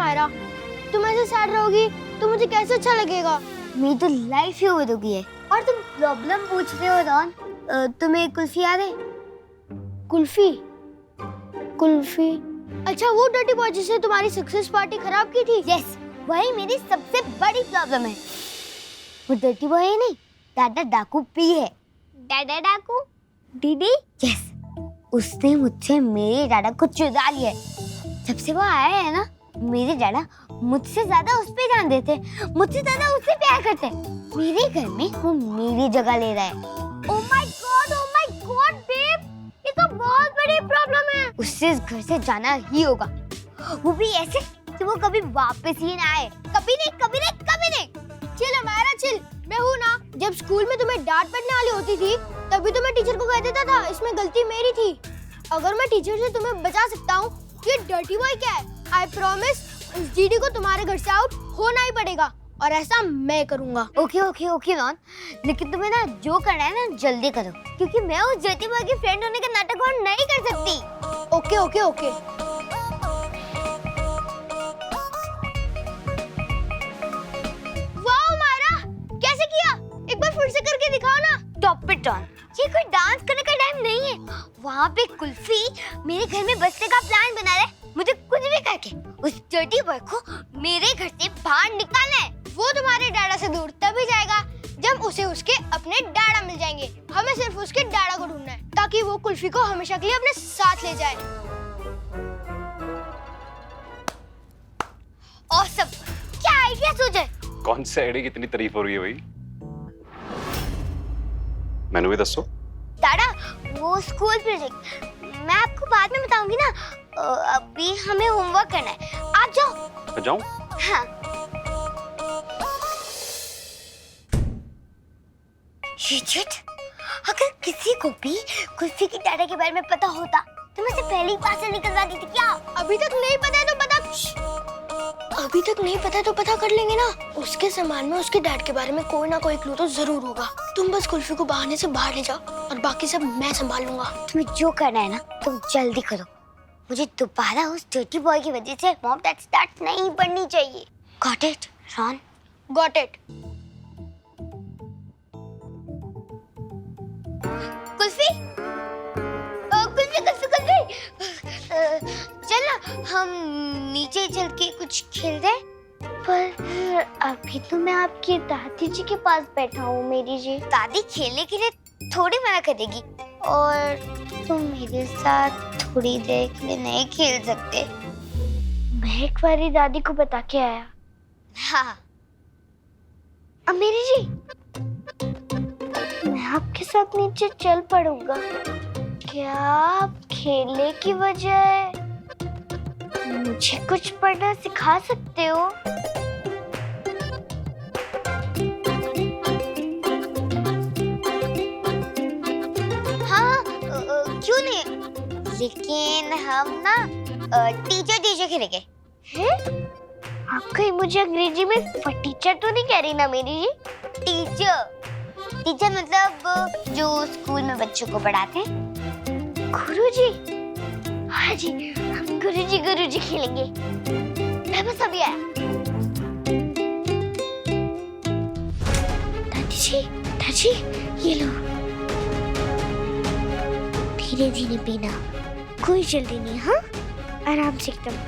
मायरा, तुम ऐसे सैड रहोगी तो मुझे कैसे अच्छा लगेगा। मेरी तो लाइफ ही हो गई है और तुम प्रॉब्लम पूछ रहे हो रॉन। तुम्हें कुल्फी याद है? कुल्फी? कुल्फी? अच्छा वो डर्टी बॉय जिसने तुम्हारी सक्सेस पार्टी खराब की थी? यस, वही मेरी सबसे बड़ी प्रॉब्लम है। वो डर्टी बॉय है नहीं, दादा डाकू पी है। दादा डाकू? दीदी? यस, उसने मुझसे मेरे दादा को चुरा लिया। जब से वो आया है ना, मेरे दादा मुझसे ज्यादा उस पे ध्यान देते, मुझसे ज्यादा उससे प्यार करते। मेरे घर में वो मेरी जगह ले रहा है। ओह माय गॉड बेब, ये तो बहुत बड़ी प्रॉब्लम है। उससे इस घर से जाना ही होगा, वो भी ऐसे कि वो कभी वापस ही ना आए। कभी नहीं, कभी नहीं, कभी नहीं। चिल हमारा चिल, मैं हूँ ना। जब स्कूल में तुम्हें डांट पड़ने वाली होती थी तभी तो मैं टीचर को कह देता था इसमें गलती मेरी थी। अगर मैं टीचर से तुम्हें बचा सकता हूँ, ये डर्टी बॉय क्या है, आई प्रॉमिस उस जीडी को तुम्हारे घर से आउट होना ही पड़ेगा और ऐसा मैं करूँगा। ओके ओके ओके रॉन, लेकिन तुम्हें ना जो करना है ना जल्दी करो, क्योंकि मैं उस डर्टी बॉय की फ्रेंड होने का नाटक और नहीं कर सकती। Okay okay okay. Wow Myra, कैसे किया? एक बार फिर से करके दिखाओ ना। स्टॉप इट रॉन, ये कोई डांस करने का टाइम नहीं है। वहाँ पे कुल्फी मेरे घर में बसने का प्लान बना रहे, मुझे कुछ भी करके उस डर्टी बॉय को मेरे घर से बाहर निकालना है। वो तुम्हारे डाड़ा से दूर तभी जाएगा जब उसे उसके अपने डाड़ा मिल जाएंगे। हमें सिर्फ उसके डाड़ा को ढूंढना है ताकि वो कुल्फी को हमेशा के लिए अपने साथ ले जाए। ऑसम, क्या आइडिया सोचा है? कौन से आइडिया की इतनी तारीफ हो रही है भाई? मैंने भी दसो। दादा, वो स्कूल प्रोजेक्ट मैं आपको बाद में बताऊंगी ना। अभी हमें होमवर्क करना है, आप जाओ। मैं जाऊं? हाँ। शिट, अगर किसी को भी कुल्फी की दादा के बारे में पता होता तो मैं उसे पहले ही पास से निकलवा दी थी। क्या अभी तक नहीं पता है तो पता अभी तक नहीं पता तो पता कर लेंगे ना। उसके सामान में उसके डैड के बारे में कोई ना कोई क्लू तो जरूर होगा। तुम बस कुल्फी को बहाने से बाहर ले जाओ और बाकी सब मैं संभाल लूंगा। तुम्हें जो करना है ना तुम जल्दी करो। मुझे दोबारा उस डर्टी बॉय की वजह से मॉम दैट स्टार्ट नहीं पढ़नी चाहिए। Got it Ron? Got it. Kulfi, kulfi kulfi kulfi, चल ना हम नीचे चल के कुछ खेलते हैं। पर अभी तो मैं आपकी दादी जी के पास बैठा हूँ। मेरी जी दादी खेलने के लिए थोड़ी मना करेगी और तुम मेरे साथ थोड़ी देर के लिए नहीं खेल सकते। मैं एक बारी दादी को बता के आया। हाँ। अब मेरी जी मैं आपके साथ नीचे चल पड़ूंगा। क्या आप खेलने की वजह मुझे कुछ पढ़ना सिखा सकते हो? हाँ, क्यों नहीं, लेकिन हम ना टीचर खेलेंगे। हैं? आप कहीं मुझे अंग्रेजी में टीचर तो नहीं कह रही ना मेरी जी? टीचर मतलब जो स्कूल में बच्चों को पढ़ाते हैं। गुरुजी? हाँ जी, हम गुरुजी खेलेंगे। मैं बस अभी आया। दादी, ये लो। धीरे धीरे पीना, कोई जल्दी नहीं। हाँ, आराम से एकदम।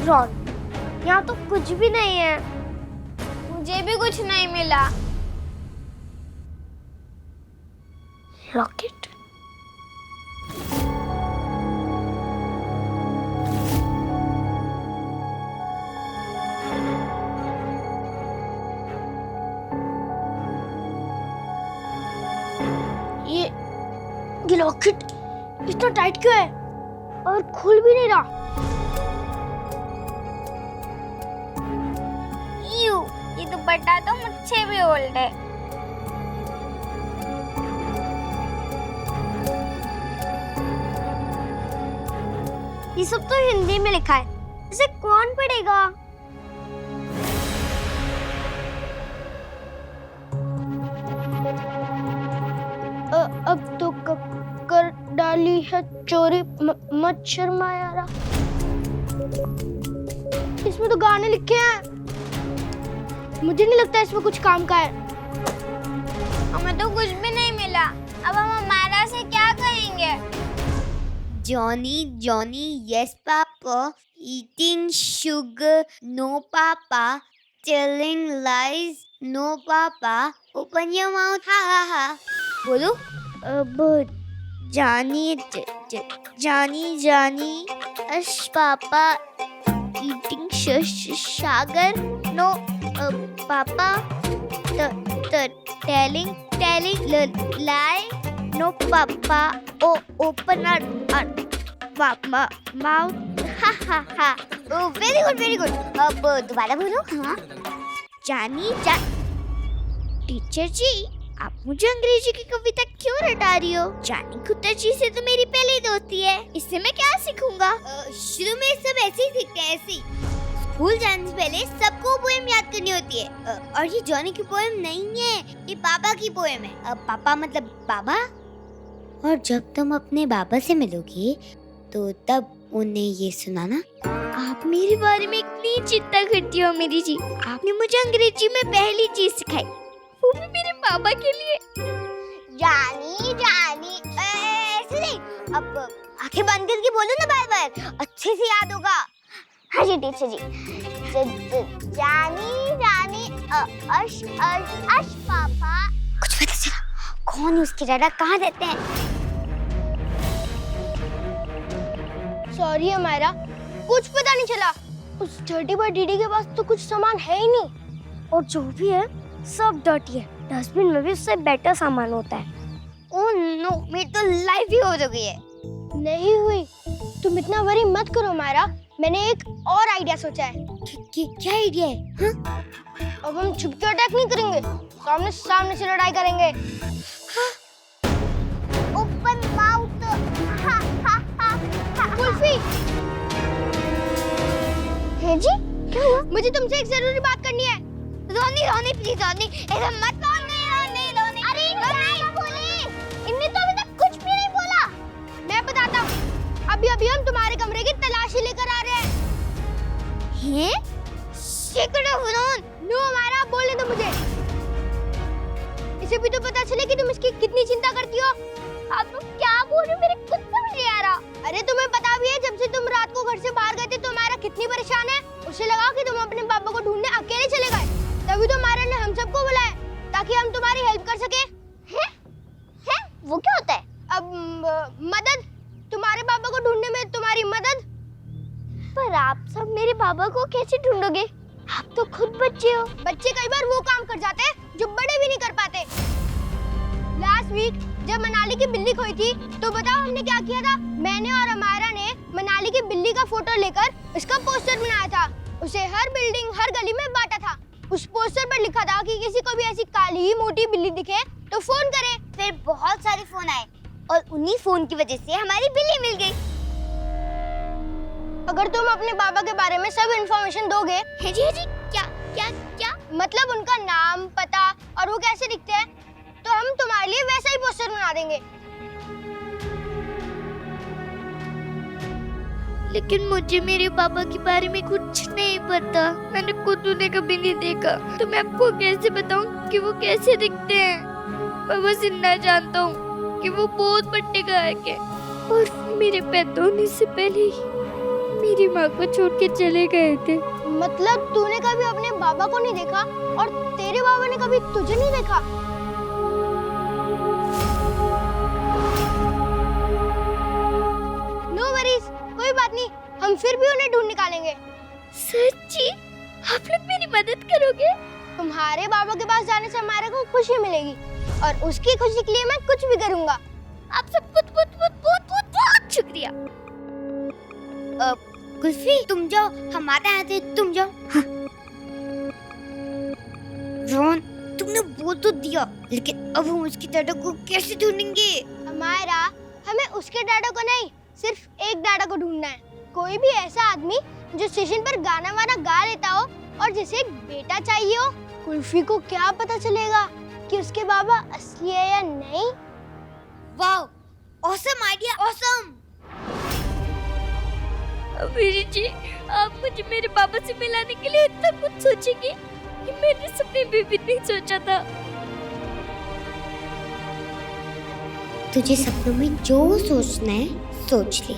रॉन, यहाँ तो कुछ भी नहीं है। मुझे भी कुछ नहीं मिला। रॉकेट? ये रॉकेट इतना टाइट क्यों है और खुल भी नहीं रहा? ये दुपट्टा तो मुझसे भी ओल्ड है। ये सब तो हिंदी में लिखा है, इसे कौन पढ़ेगा? अब तो कर डाली है चोरी, मत शर्मा यारा। इसमें तो गाने लिखे हैं, मुझे नहीं लगता इसमें कुछ काम का है। हमें तो कुछ भी नहीं मिला, अब हम हमारा से क्या करेंगे? Johnny Johnny yes papa, eating sugar no papa, telling lies no papa, open your mouth ha ha हा। बोलो। अब जानी जानी जानी अश पापा, eating Sagar no papa, telling लाई no papa, open mouth ha ha हा। Very good very good. अब दोबारा बोलो। हाँ जानी टीचर जी, आप मुझे अंग्रेजी की कविता क्यों रटा रही हो? जानी कुत्ता जी से तो मेरी पहली दोस्ती है, इससे मैं क्या सीखूंगा? शुरू में सब ऐसे ही सीखते हैं, ऐसे ही। स्कूल जाने से पहले सबको पोएम याद करनी होती है। और ये जॉनी की पोएम नहीं है, ये पापा की पोएम है। पापा मतलब बाबा। और जब तुम अपने बाबा से मिलोगी तो तब उन्हें ये सुनाना। आप मेरे बारे में इतनी चिंता करती हो मेरी जी, आपने मुझे अंग्रेजी में पहली चीज सिखाई, वो भी मेरे पापा के लिए। जानी जानी ऐसे नहीं, अब आंखें बंद करके बोलो ना बार बार, अच्छे से याद होगा। हाँ जी टीचर जी। जानी जानी अश अश अश पापा। कुछ पता चला कौन है उसके दादा, कहाँ रहते हैं? सॉरी हमारा, कुछ पता नहीं चला। उस डर्टी बॉय डीडी के पास तो कुछ सामान है ही नहीं, और जो भी है सब डर्टी है। डस्टबिन में भी उससे बेटर सामान होता है। ओह नो, मेरी तो लाइफ ही हो गई है। नहीं हुई, तुम इतना वरी मत करो हमारा, मैंने एक और आइडिया सोचा है। क्या आइडिया है? हाँ? अब हम छुप के अटैक नहीं करेंगे, सामने सामने से लड़ाई करेंगे। Open mouth ha ha ha हा। कुल्फी। है जी, क्या हुआ? मुझे तुमसे एक जरूरी बात करनी है। रोनी रोनी प्लीज रोनी, ऐसा मत रोनी रोनी रोनी। अरे क्या बोले? इनने तो अभी तक कुछ भी नहीं बोला। मैं बताता हूँ, अभी अभी हम तुम्हारे कमरे की तलाशी लेकर आ रहे हैं। हैं? Secret of known. नो हमारा, बोलने दो मुझे। इसे भी तो पता चले कि तुम इसकी कितनी चिंता करती हो। आप लोग क्या बोल रहे हो? मेरे कुछ समझ नहीं आ रहा। अरे तुम्हें पता भी है, जब से तुम रात को घर से बाहर गए थे तो हमारा कितनी परेशान है। उसे लगा कि तुम अपने पापा को ढूंढने अकेले चले गए, तभी तो हमारा ने हम सबको बुलाया ताकि हम तुम्हारी हेल्प कर सके। हैं? वो क्या होता है? अब मदद, तुम्हारे पापा को ढूंढने में तुम्हारी मदद। पर आप सब मेरे पापा को कैसे ढूंढोगे? आप तो खुद बच्चे हो। बच्चे कई बार वो काम कर जाते हैं जो बड़े भी नहीं कर पाते। लास्ट वीक जब मनाली की बिल्ली खोई थी तो बताओ हमने क्या किया था? मैंने और अमायरा ने मनाली की बिल्ली का फोटो लेकर उसका पोस्टर बनाया था, उसे हर बिल्डिंग हर गली में बांटा था। उस पोस्टर पर लिखा था कि किसी को भी ऐसी काली मोटी बिल्ली दिखे तो फोन करे। फिर बहुत सारे फोन आए और उन्हीं फोन की वजह से हमारी बिल्ली मिल गई। अगर तुम अपने बाबा के बारे में सब इन्फॉर्मेशन दोगे। है जी क्या क्या क्या? मतलब उनका नाम, पता और वो कैसे दिखते हैं, तो हम तुम्हारे लिए वैसा ही पोस्टर बना देंगे। लेकिन मुझे मेरे पापा के बारे में कुछ नहीं पता, मैंने खुद उन्हें कभी नहीं देखा, तो मैं आपको कैसे बताऊं कि वो कैसे दिखते हैं? मैं बस इतना जानता हूँ कि वो बहुत बड़े गायक हैं और मेरे पैदा होने से पहले ही मेरी माँ को छोड़ के चले गए थे। मतलब तूने कभी अपने बाबा को नहीं देखा और तेरे बाबा ने कभी तुझे नहीं देखा? नो वरीज, कोई बात नहीं, हम फिर भी उन्हें ढूंढ निकालेंगे। सच्ची? आप लोग मेरी मदद करोगे? तुम्हारे बाबा के पास जाने से हमारे को खुशी मिलेगी और उसकी खुशी के लिए मैं कुछ भी करूंगा। आप सब बहुत बहुत बहुत बहुत बहुत बहुत शुक्रिया। कुल्फी तुम जाओ, हम आते हैं, तुम जाओ। हाँ। रोन तुमने बोल तो दिया, लेकिन अब हम उसकी डाटा को कैसे ढूंढेंगे? हमारा, हमें उसके डाटा को नहीं, सिर्फ एक डाटा को ढूंढना है। कोई भी ऐसा आदमी जो स्टेशन पर गाना वाना गा लेता हो और जिसे एक बेटा चाहिए हो। कुल्फी को क्या पता चलेगा कि उसके बाबा असली है या नहीं? Wow, awesome idea, awesome. मेरी जी, आप मुझे मेरे पापा से मिलाने के लिए इतना कुछ सोचेंगे कि मैंने सपने में भी नहीं सोचा था। तुझे सपनों में जो सोचना है सोच ले।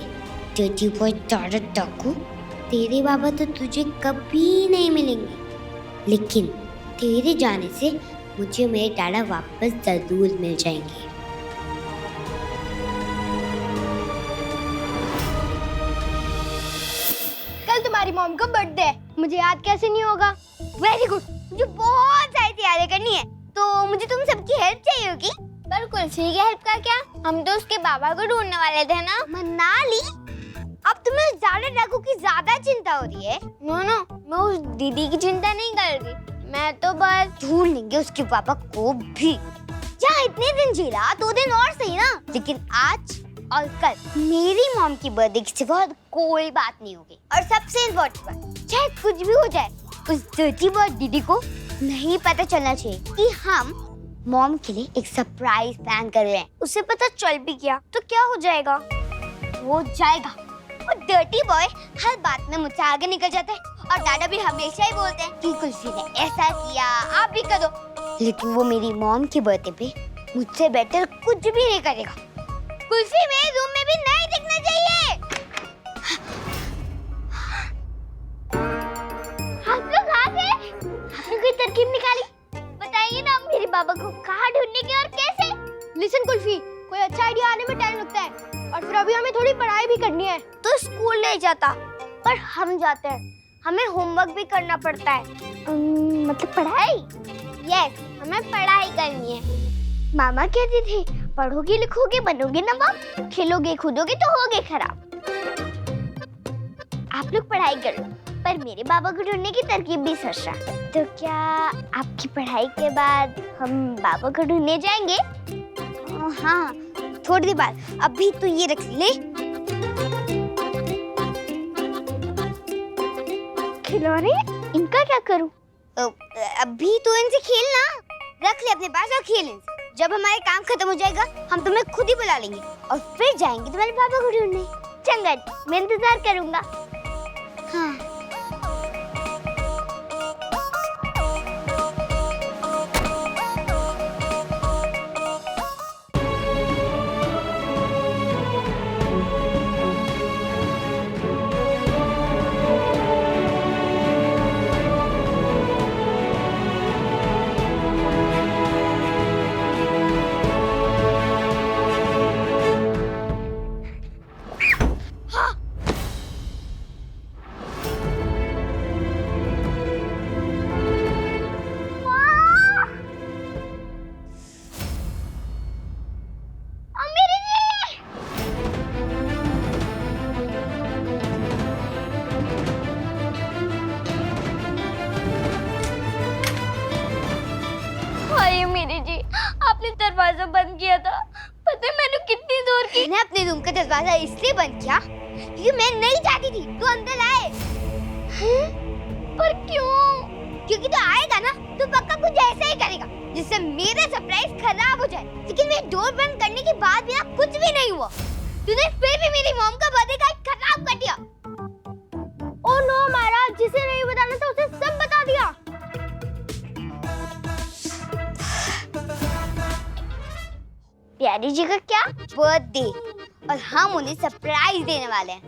डर्टी बॉय डाकू, तेरे बाबा तो तुझे कभी नहीं मिलेंगे, लेकिन तेरे जाने से मुझे मेरे डाड़ा वापस जरूर मिल जाएंगे। कल तुम्हारी मॉम का बर्थडे है, मुझे याद कैसे नहीं होगा। वेरी गुड, मुझे बहुत सारी तैयारी करनी है, तो मुझे तुम सबकी हेल्प चाहिए होगी। पर कुल्फी की हेल्प का क्या? हम तो उसके बाबा को ढूंढने वाले थे ना। मनाली, अब तुम्हें ज्यादा डाकू की ज्यादा चिंता हो रही है। नो, मैं उस दीदी की चिंता नहीं कर रही, मैं तो बस ढूंढ लेंगे उसके पापा को भी। जहाँ इतने दिन जिला 2 दिन और सही ना, लेकिन आज और कल मेरी मॉम की बर्थडे के सिवा कोई बात नहीं होगी। और सबसे इम्पोर्टेंट बात, चाहे कुछ भी हो जाए, उस डर्टी बॉय दीदी को नहीं पता चलना चाहिए कि हम मॉम के लिए एक सरप्राइज प्लान कर रहे हैं। उसे पता चल भी गया तो क्या हो जाएगा? हो जाएगा। और डर्टी बॉय हर बात में मुझसे आगे निकल जाता है, और दादा भी हमेशा ही बोलते हैं कि कुल्फी ने ऐसा किया, आप भी करो। लेकिन वो मेरी मॉम के बर्थडे पे मुझसे बेटर कुछ भी नहीं करेगा। कुल्फी मेरे रूम में भी नहीं दिखना चाहिए। आप लोग आ गए? आपने कोई तरकीब निकाली? बताइए ना मेरे बाबा को कहाँ ढूंढने और कैसे? लिसन कुल्फी, कोई अच्छा आइडिया आने में टाइम लगता है, और फिर अभी हमें थोड़ी पढ़ाई भी करनी है। तो स्कूल नहीं जाता, पर हम जाते हैं। हमें होमवर्क भी करना पड़ता है। मतलब पढ़ाई? यस, हमें पढ़ाई करनी है। मामा कहती थी, पढ़ोगे लिखोगे बनोगे नवाब, खेलोगे कूदोगे तो होगे खराब। आप लोग पढ़ाई करो, पर मेरे बाबा को ढूंढने की तरकीब भी सोच रहा। तो क्या आपकी पढ़ाई के बाद हम बाबा को ढूंढने जाएंगे? हाँ, थोड़ी देर बाद। अभी तो ये रख ले। खिलौने, इनका क्या करूं? अभी तो इनसे खेलना। रख ले अपने पास और खेल इनसे। जब हमारे काम खत्म हो जाएगा, हम तुम्हें खुद ही बुला लेंगे और फिर जाएंगे तुम्हारे पापा को ढूंढने। चंगा, मैं इंतजार करूंगा। हाँ। आपने दरवाजा बंद किया था, पता है मैंने कितनी दूर की। मैंने अपने रूम का दरवाजा इसलिए बंद किया क्योंकि मैं नहीं चाहती थी तू अंदर आए। पर क्यों? क्योंकि तू आएगा ना तो पक्का कुछ ऐसा ही करेगा जिससे मेरा सरप्राइज खराब हो जाए। लेकिन मैं डोर बंद करने के बाद भी ना कुछ भी नहीं हुआ। तूने फिर भी मेरी मॉम का बर्थडे केक खराब कर दिया। ओह नो महाराज, जिसे नहीं बताना था उसे सब बता दिया। प्यारी जी का क्या बर्थडे, और हम उन्हें सरप्राइज देने वाले हैं।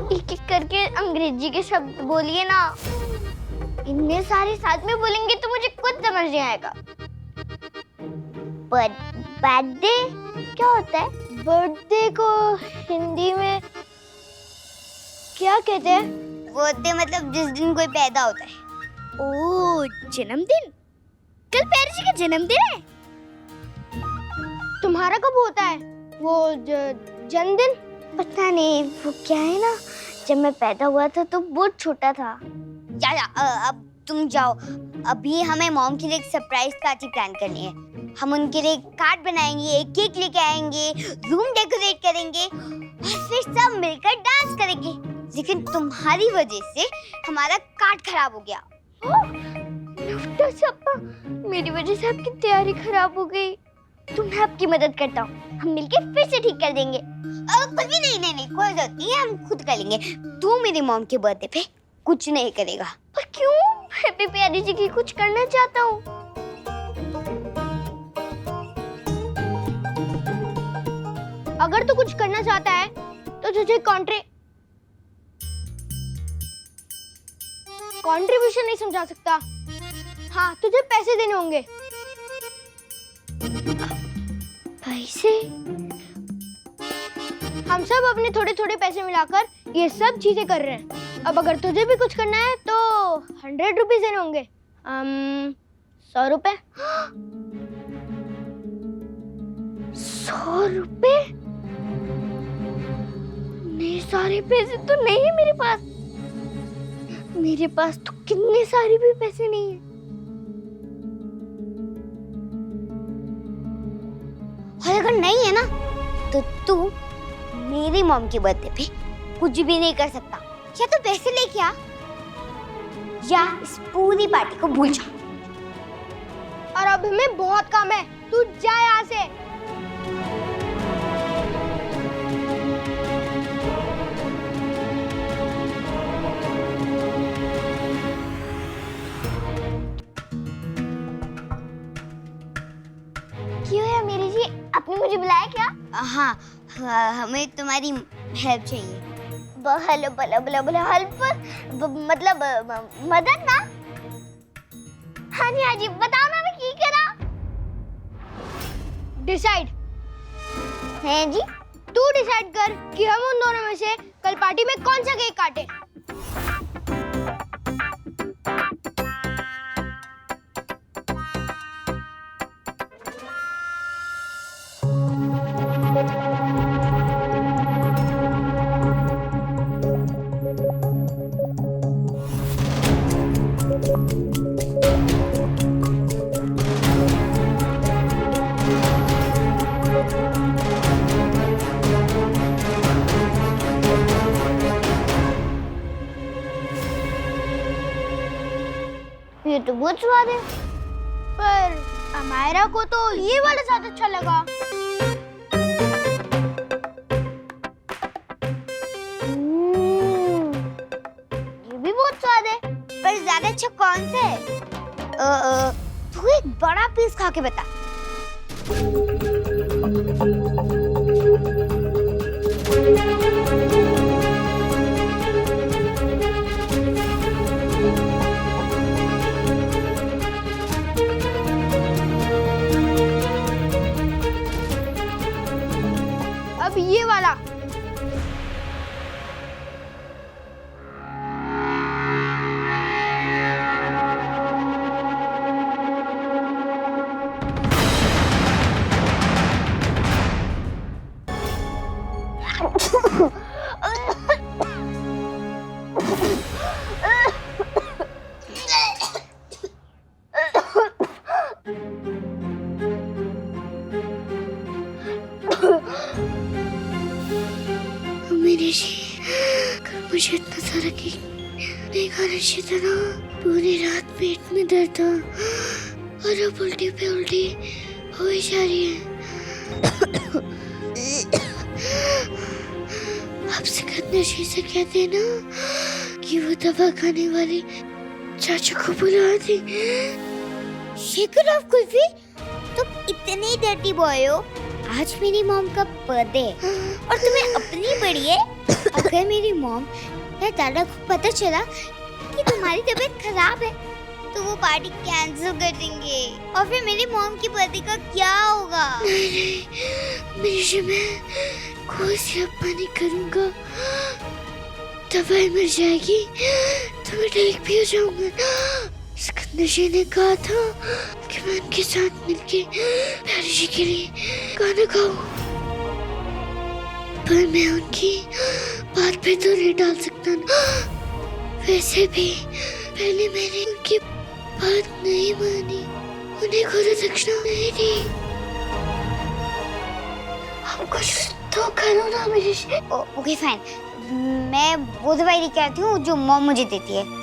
एक एक करके अंग्रेजी के शब्द बोलिए ना। इनमें सारे साथ में बोलेंगे तो मुझे कुछ समझ नहीं आएगा। बर्थडे क्या होता है? बर्थडे को हिंदी में क्या कहते हैं? बर्थडे मतलब जिस दिन कोई पैदा होता है। ओह, जन्मदिन। कल प्यारी जी का जन्मदिन है। तुम्हारा कब होता है वो जन्मदिन? पता नहीं, वो क्या है ना, जब मैं पैदा हुआ था तो बहुत छोटा था। अब तुम जाओ। अभी हमें मॉम के लिए एक सरप्राइज पार्टी प्लान करनी है। हम उनके लिए कार्ड बनाएंगे, केक लेके आएंगे, रूम डेकोरेट करेंगे और फिर सब मिलकर डांस करेंगे। लेकिन तुम्हारी वजह से हमारा कार्ड खराब हो गया। मेरी वजह से आपकी तैयारी खराब हो गई। तो मैं आपकी मदद करता हूँ, हम मिलके फिर से ठीक कर देंगे। कुछ भी नहीं, कोई जरूरत नहीं है, हम खुद कर लेंगे। तू मेरी मॉम के बर्थडे पे कुछ नहीं करेगा। पर क्यों? मैं भी प्यारी जी की कुछ करना चाहता हूँ। अगर तू कुछ करना चाहता है तो तुझे कंट्रीब्यूशन नहीं समझा सकता। हाँ, तुझे पैसे देने होंगे। पैसे? हम सब अपने थोड़े थोड़े पैसे मिलाकर ये सब चीजें कर रहे हैं। अब अगर तुझे भी कुछ करना है तो 100 रुपीज देने होंगे। 100 रुपए। 100 रुपए? इतने सारे पैसे तो नहीं है मेरे पास। मेरे पास तो कितने सारे भी पैसे नहीं है। और अगर नहीं है ना तो तू मेरी मॉम के बर्थडे पे कुछ भी नहीं कर सकता। या तो पैसे लेके आ या इस पूरी पार्टी को भूल जा। और अब हमें बहुत काम है, तू जा यहाँ से। क्यों है मेरी जी, आपने मुझे बुलाया क्या? हाँ, हमें तुम्हारी हेल्प चाहिए। हेल्प मतलब मदद ना? हाँ जी, बताओ ना मैं की करा। डिसाइड है जी? तू डिसाइड कर कि हम उन दोनों में से कल पार्टी में कौन सा केक काटे। ये तो बहुत स्वाद है। पर अमायरा को तो ये वाला ज्यादा अच्छा लगा। ये भी बहुत स्वाद है। पर ज्यादा अच्छा कौन सा है? तू एक बड़ा पीस खा के बता। अब ये वाला। मेरी जी, मुझे इतना सारा केक नहीं खाना चाहिए था ना। पूरी रात पेट में दर्द था और अब उल्टी पे उल्टी हो ही जा रही है। आपसे कितने चीज से कहते ना कि वो दवा खाने वाली चाचू को बुला दी। शेखर ऑफ कुल्फी, तुम इतने डर्टी बॉय हो। आज मेरी मॉम का बर्थडे और तुम्हें अपनी पड़ी है। अगर मेरी मॉम या दादा को पता चला कि तुम्हारी तबीयत खराब है तो वो पार्टी कैंसिल कर देंगे और फिर मेरी मॉम की बर्थडे का क्या होगा? नहीं, मेरी मैं कोई सिरप पानी करूंगा, दवाई मिल जाएगी तो मैं ठीक भी हो जाऊंगा। सिकंदर जी ने कहा था कि मैं उनके साथ मिलके प्यारी जी के लिए गाना गाऊं, पर मैं उनकी बात पे तो नहीं डाल सकता ना। वैसे भी पहले मैंने उनकी बात नहीं मानी, उन्हें गुरु दक्षिणा नहीं दी। आप कुछ तो करो ना मेरी। ओके फाइन, मैं वो दवाई लेके आती हूँ जो मॉम मुझे देती है।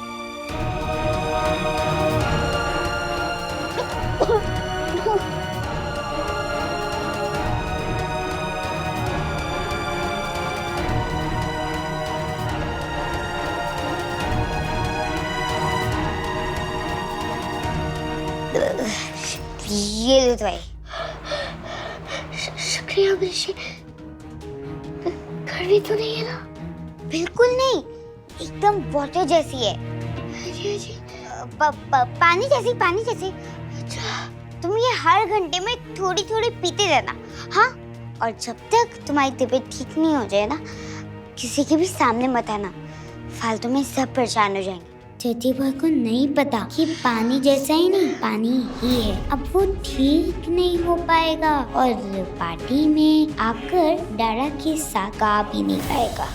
कहीं अब ऋषि कड़वी तो नहीं है ना? बिल्कुल नहीं, एकदम वाटर जैसी है। पानी जैसी, पानी जैसी। अच्छा, तुम ये हर घंटे में थोड़ी थोड़ी पीते रहना, हाँ? और जब तक तुम्हारी तबीयत ठीक नहीं हो जाए ना, किसी के भी सामने मत आना, फालतू में सब परेशान हो जाएंगे। छोटी बॉय को नहीं पता कि पानी जैसा ही नहीं, पानी ही है। अब वो ठीक नहीं हो पाएगा और पार्टी में आकर डारा के साथ गा भी नहीं पाएगा।